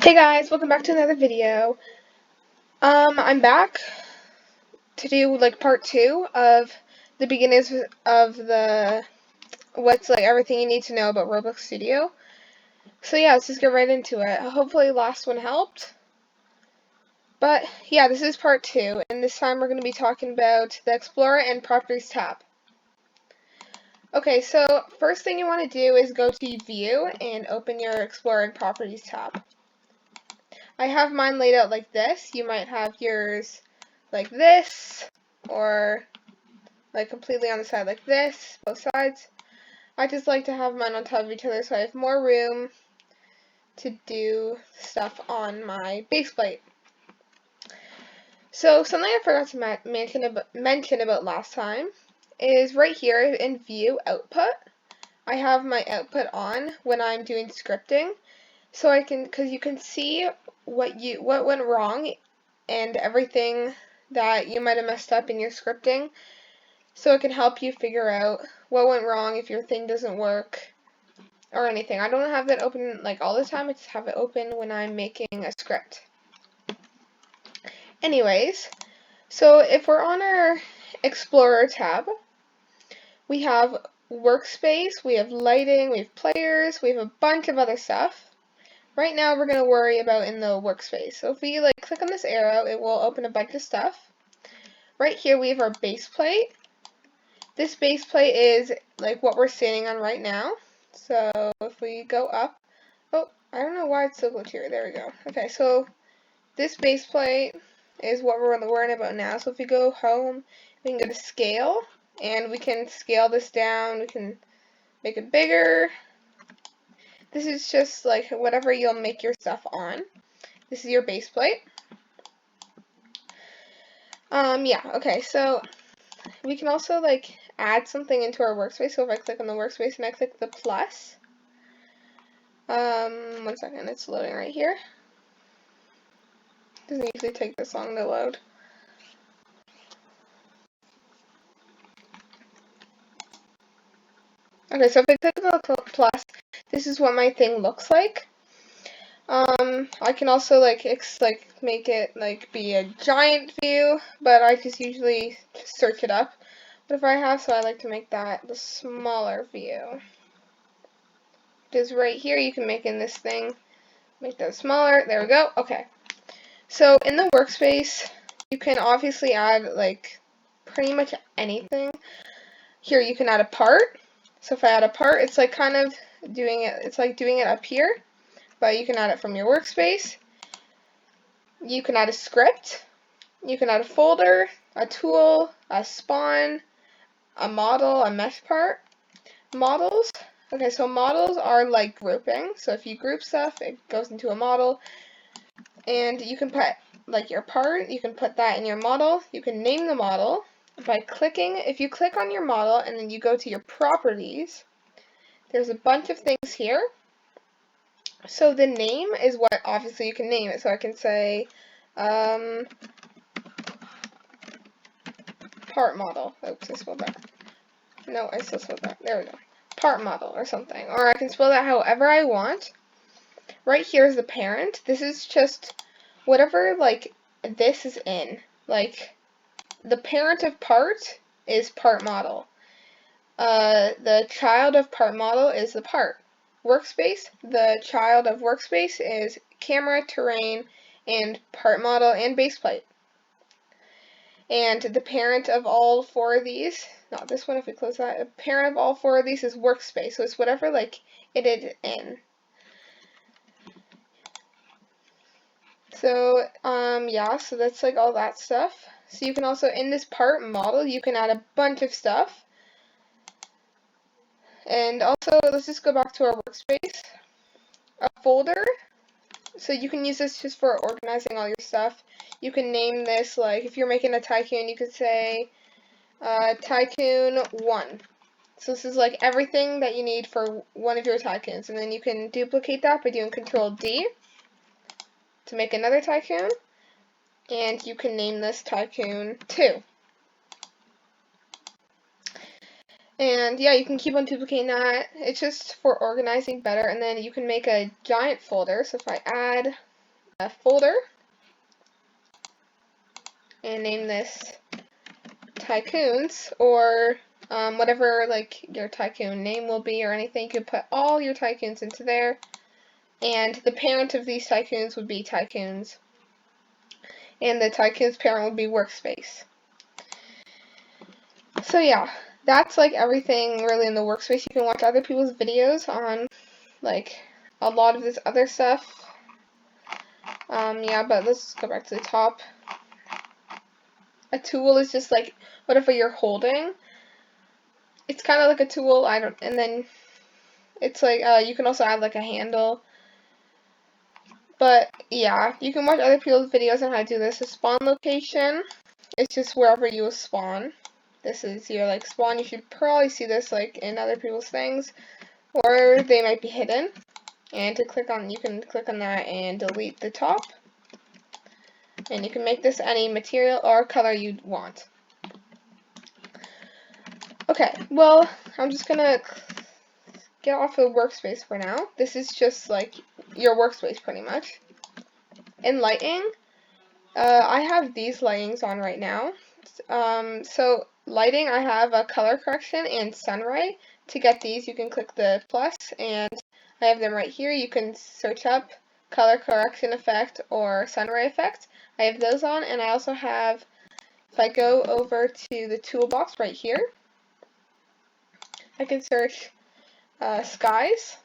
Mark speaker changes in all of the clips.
Speaker 1: Hey guys, welcome back to another video. I'm back to do like part 2 of the beginnings of what's like everything you need to know about Roblox Studio. So yeah, let's just get right into it. Hopefully last one helped. But yeah, this is part 2, and this time we're going to be talking about the Explorer and Properties tab. Okay, so first thing you want to do is go to View and open your Explorer and Properties tab. I have mine laid out like this. You might have yours like this, or like completely on the side like this, both sides. I just like to have mine on top of each other so I have more room to do stuff on my base plate. So something I forgot to mention about last time is right here in View Output. I have my output on when I'm doing scripting, so I can, because you can see what went wrong and everything that you might have messed up in your scripting. So it can help you figure out what went wrong if your thing doesn't work or anything. I don't have that open like all the time. I just have it open when I'm making a script. Anyways, so if we're on our Explorer tab, we have workspace, we have lighting, we have players, we have a bunch of other stuff. Right now we're going to worry about in the workspace. So if we like click on this arrow, it will open a bunch of stuff. Right here we have our base plate. This base plate is like what we're standing on right now. So if we go up, oh, I don't know why it's so glitchy here. There we go. Okay, so this base plate is what we're worrying about now. So if we go home, we can go to scale, and we can scale this down. We can make it bigger. This is just like whatever you'll make your stuff on. This is your base plate. Yeah, okay, so we can also like add something into our workspace. So if I click on the workspace and I click the plus, 1 second, it's loading right here. Doesn't usually take this long to load. Okay, so if I click on the plus, this is what my thing looks like. I can also like make it like be a giant view, but I just usually search it up. But if I have, so I like to make that the smaller view. Just right here, you can make in this thing, make that smaller. There we go. Okay. So in the workspace, you can obviously add like pretty much anything. Here you can add a part. So if I add a part, it's like kind of doing it, it's like doing it up here, but you can add it from your workspace. You can add a script. You can add a folder, a tool, a spawn, a model, a mesh part. Models. Okay, so models are like grouping. So if you group stuff, it goes into a model. And you can put like your part, you can put that in your model. You can name the model by clicking. If you click on your model and then you go to your properties, there's a bunch of things here. So the name is what obviously you can name it. So I can say part model. Oops, I spelled that. No, I still spelled that. There we go. Part model or something. Or I can spell that however I want. Right here is the parent. This is just whatever like this is in. Like the parent of part is part model. The child of part model is the part. Workspace, the child of workspace is camera, terrain, and part model and base plate. And the parent of all 4 of these, not this one if we close that, the parent of all 4 of these is workspace. So it's whatever like it is in. So, yeah, so that's like all that stuff. So you can also, in this part model, you can add a bunch of stuff. And also, let's just go back to our workspace. A folder. So you can use this just for organizing all your stuff. You can name this, like, if you're making a tycoon, you could say, Tycoon 1. So this is like everything that you need for one of your tycoons. And then you can duplicate that by doing Control D to make another tycoon. And you can name this Tycoon 2. And yeah, you can keep on duplicating that. It's just for organizing better. And then you can make a giant folder. So if I add a folder and name this Tycoons, or whatever like your tycoon name will be or anything. You could put all your tycoons into there, and the parent of these tycoons would be Tycoons, and the tycoon's parent would be Workspace. So yeah, that's like everything really in the workspace. You can watch other people's videos on like a lot of this other stuff. Yeah, but let's go back to the top. A tool is just like whatever you're holding. It's kind of like a tool. And then it's like you can also add like a handle. But yeah, you can watch other people's videos on how to do this. A spawn location is just wherever you will spawn. This is your like spawn. You should probably see this like in other people's things, or they might be hidden. And to click on, you can click on that and delete the top. And you can make this any material or color you want. Okay, well, I'm just gonna get off of workspace for now. This is just like your workspace pretty much. In lighting, I have these lightings on right now. So lighting, I have a color correction and sunray. To get these, you can click the plus, and I have them right here. You can search up color correction effect or sunray effect. I have those on, and I also have, if I go over to the toolbox right here, I can search skies,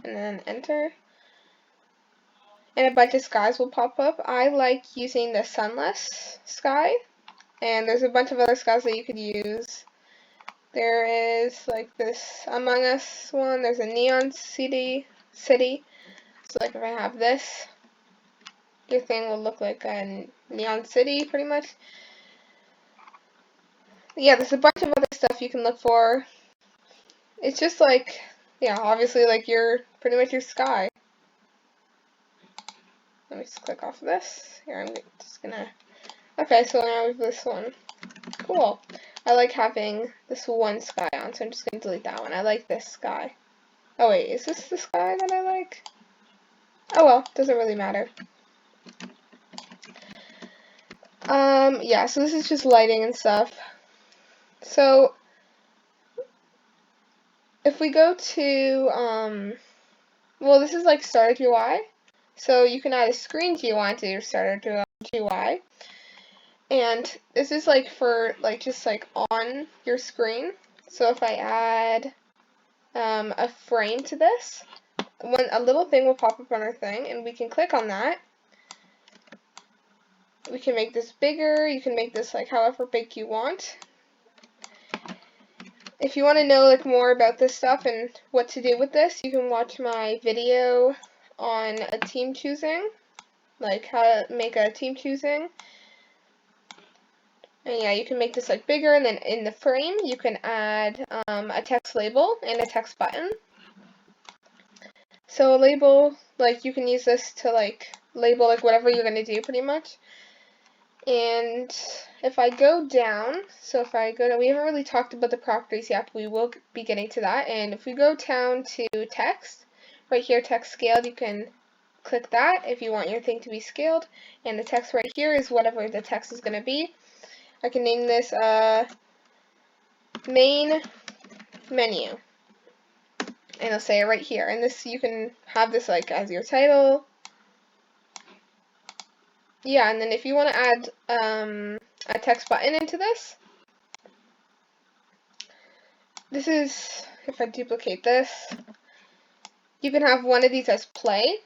Speaker 1: and then enter, and a bunch of skies will pop up. I like using the sunless sky, and there's a bunch of other skies that you could use. There is like this Among Us one, there's a neon city. So like if I have this, your thing will look like a neon city pretty much. Yeah, there's a bunch of other stuff you can look for. It's just like, yeah, obviously like pretty much your sky. Let me just click off of this. Here, I'm just gonna, okay, so now we have this one. Cool. I like having this one sky on, so I'm just going to delete that one. I like this sky. Oh wait, is this the sky that I like? Oh well, doesn't really matter. Yeah, so this is just lighting and stuff. So, if we go to, well, this is like starter UI. So you can add a screen GUI to your starter GUI. And this is like for like just like on your screen. So if I add a frame to this, a little thing will pop up on our thing, and we can click on that. We can make this bigger. You can make this like however big you want. If you want to know like more about this stuff and what to do with this, you can watch my video on a team choosing, like how to make a team choosing. And yeah, you can make this like bigger, and then in the frame you can add a text label and a text button. So a label, like you can use this to like label like whatever you're going to do pretty much. And if I go down, so if I go down, we haven't really talked about the properties yet, but we will be getting to that. And if we go down to text, right here, text scaled, you can click that if you want your thing to be scaled. And the text right here is whatever the text is going to be. I can name this main menu. And I'll say it right here. And this, you can have this like as your title. Yeah, and then if you want to add a text button into this, this is, if I duplicate this, you can have one of these as play,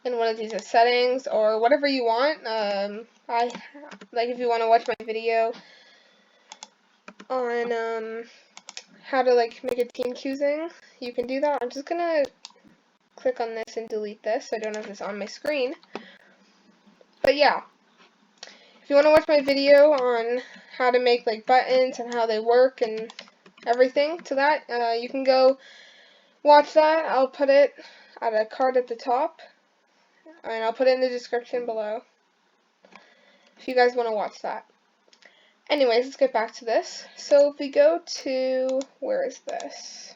Speaker 1: and one of these as settings, or whatever you want. Like if you want to watch my video on how to like make a team choosing, you can do that. I'm just gonna click on this and delete this so I don't have this on my screen. But yeah, if you want to watch my video on how to make like buttons and how they work and everything to that, you can go watch that. I'll put it at a card at the top, and I'll put it in the description below if you guys want to watch that. Anyways, let's get back to this. So if we go to, where is this?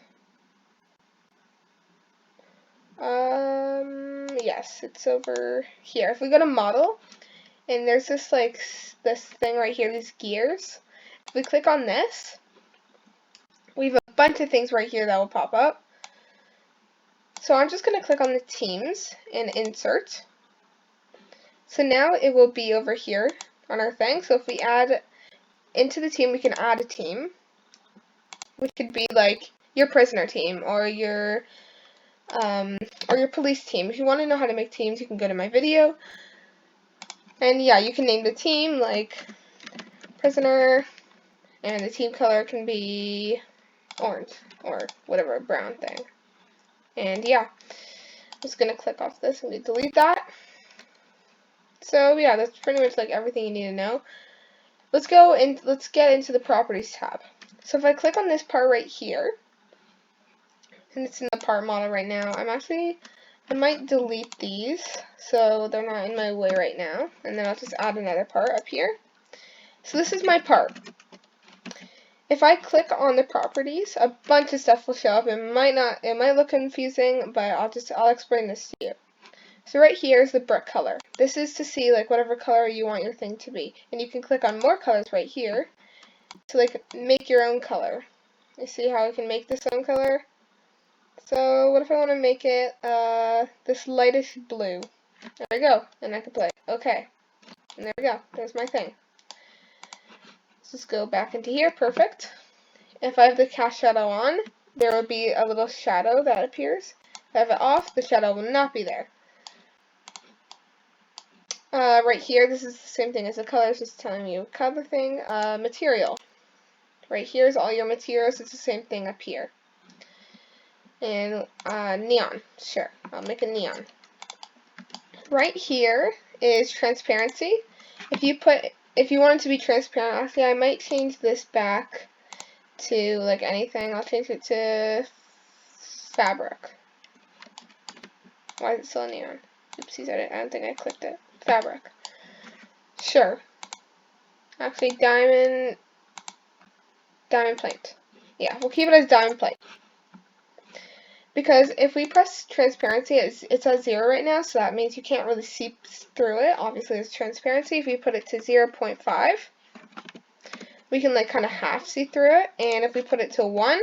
Speaker 1: Yes, it's over here. If we go to model, and there's this like this thing right here, these gears. If we click on this, we have a bunch of things right here that will pop up. So I'm just going to click on the teams and insert. So now it will be over here on our thing. So if we add into the team, we can add a team, which could be like your prisoner team or your police team. If you want to know how to make teams, you can go to my video. And yeah, you can name the team like prisoner, and the team color can be orange or whatever, brown thing. And yeah, I'm just gonna click off this and delete that. So yeah, that's pretty much like everything you need to know. Let's get into the properties tab. So if I click on this part right here, and it's in the part model right now, I might delete these so they're not in my way right now, and then I'll just add another part up here. So this is my part. If I click on the properties, a bunch of stuff will show up. It might look confusing, but I'll explain this to you. So right here is the brick color. This is to see like whatever color you want your thing to be. And you can click on more colors right here to like make your own color. You see how I can make this own color? So what if I want to make it this lightish blue? There we go. And I can play. Okay. And there we go. There's my thing. Let's just go back into here. Perfect. If I have the cast shadow on, there will be a little shadow that appears. If I have it off, the shadow will not be there. Right here, this is the same thing as the colors, just telling you color thing. Material. Right here is all your materials. It's the same thing up here. And neon. Sure, I'll make a neon. Right here is transparency. If you want it to be transparent, actually I might change this back to like anything. I'll change it to fabric. Why is it still neon? Oopsies, I don't think I clicked it. Fabric. Sure. Actually, diamond plate. Yeah, we'll keep it as diamond plate. Because if we press transparency, it's at 0 right now, so that means you can't really see through it. Obviously, it's transparency. If we put it to 0.5, we can like kind of half see through it. And if we put it to 1,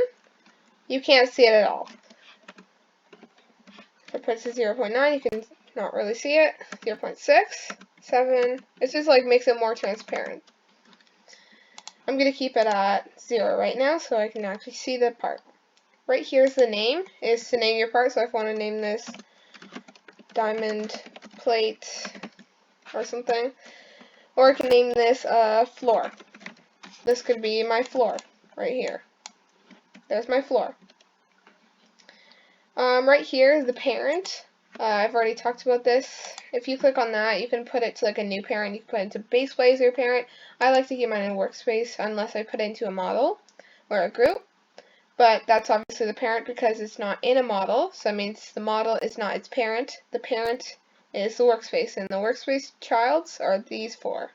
Speaker 1: you can't see it at all. If I put it to 0.9, you can not really see it. 0.6, 7. It just like makes it more transparent. I'm going to keep it at 0 right now so I can actually see the part. Right here is the name, is to name your part. So if I want to name this diamond plate or something, or I can name this floor. This could be my floor right here. There's my floor. Right here is the parent. I've already talked about this. If you click on that, you can put it to like a new parent. You can put it into base way as your parent. I like to keep mine in workspace unless I put it into a model or a group. But that's obviously the parent because it's not in a model. So that means the model is not its parent. The parent is the workspace. And the workspace childs are these 4.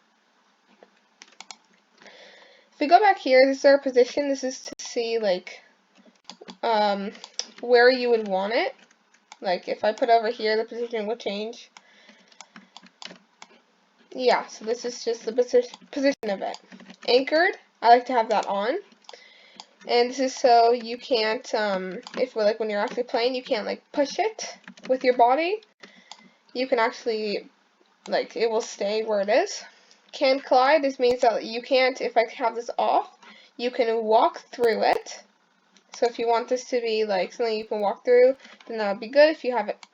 Speaker 1: If we go back here, this is our position. This is to see like where you would want it. Like if I put over here, the position will change. Yeah, so this is just the position of it. Anchored, I like to have that on. And this is so you can't, if we're like when you're actually playing, you can't like push it with your body. You can actually, like, it will stay where it is. Can collide, this means that you can't, if I have this off, you can walk through it. So if you want this to be like something you can walk through, then that would be good. If you have it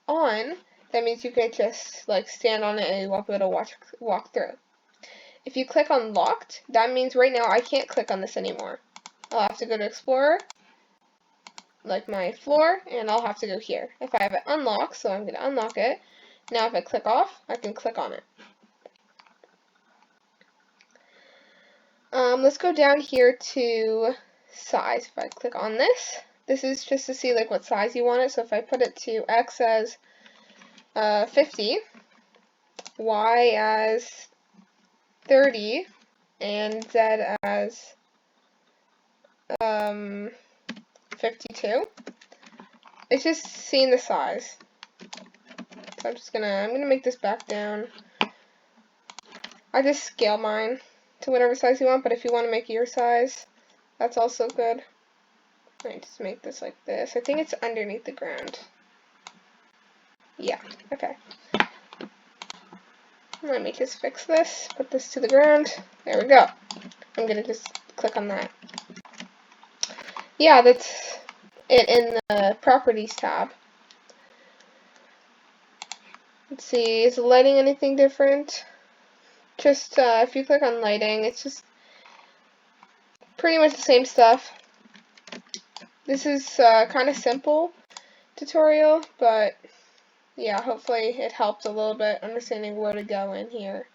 Speaker 1: on, that means you can just like stand on it and you won't be able to walk through. If you click on locked, that means right now I can't click on this anymore. I'll have to go to Explorer, like my floor, and I'll have to go here. If I have it unlocked, so I'm going to unlock it. Now if I click off, I can click on it. Let's go down here to size. If I click on this, this is just to see like what size you want it. So if I put it to X as 50, Y as 30, and Z as 52, it's just seeing the size. So I'm gonna make this back down. I just scale mine to whatever size you want, but if you want to make your size, that's also good. I just make this like this. I think it's underneath the ground. Yeah, okay. Let me just fix this, put this to the ground. There we go. I'm gonna just click on that. Yeah, that's it in the Properties tab. Let's see, is the lighting anything different? Just, if you click on lighting, it's just pretty much the same stuff. This is kind of simple tutorial, but yeah, hopefully it helped a little bit understanding where to go in here.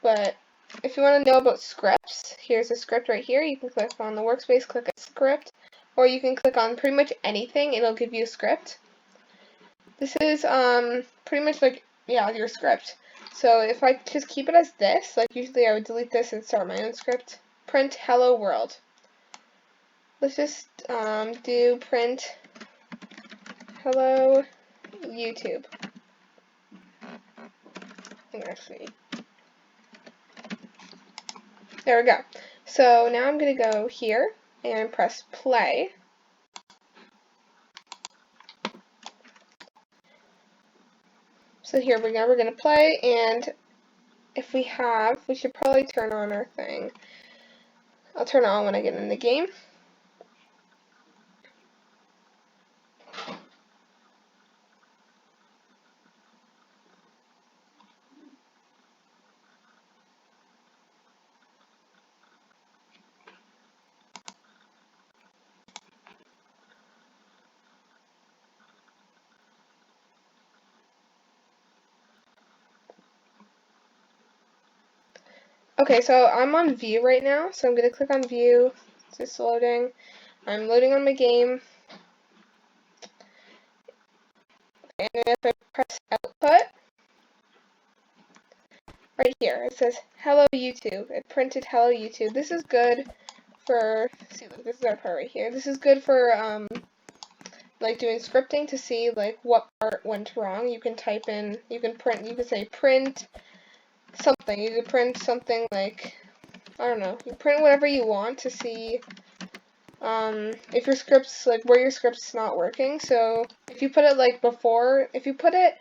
Speaker 1: But if you want to know about scripts, here's a script right here. You can click on the workspace, click a script, or you can click on pretty much anything, it'll give you a script. This is pretty much like, yeah, your script. So if I just keep it as this, like usually I would delete this and start my own script. Print hello world. Let's just do print hello YouTube. Actually, there we go. So now I'm going to go here and press play. So here we go, we're going to play, and if we should probably turn on our thing. I'll turn it on when I get in the game. Okay, so I'm on view right now, so I'm going to click on view. It's just loading. I'm loading on my game. And then if I press output, right here, it says hello YouTube. It printed hello YouTube. This is good for, see, look, this is our part right here. This is good for, like doing scripting to see like what part went wrong. You can type in, you can say print something. You can print something like, I don't know, you print whatever you want to see if your script's, like, where your script's not working. So if you put it like before, if you put it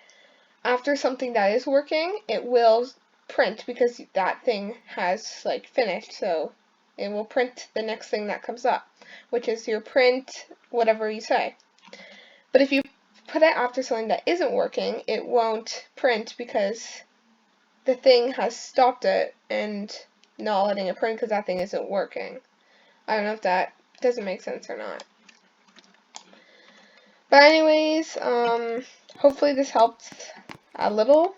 Speaker 1: after something that is working, it will print because that thing has like finished, so it will print the next thing that comes up, which is your print whatever you say. But if you put it after something that isn't working, it won't print because the thing has stopped it and not letting it print because that thing isn't working. I don't know if that doesn't make sense or not. But anyways, hopefully this helps a little.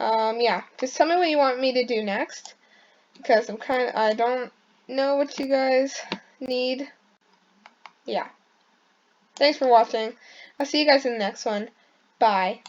Speaker 1: Yeah, just tell me what you want me to do next, because I don't know what you guys need. Yeah. Thanks for watching. I'll see you guys in the next one. Bye.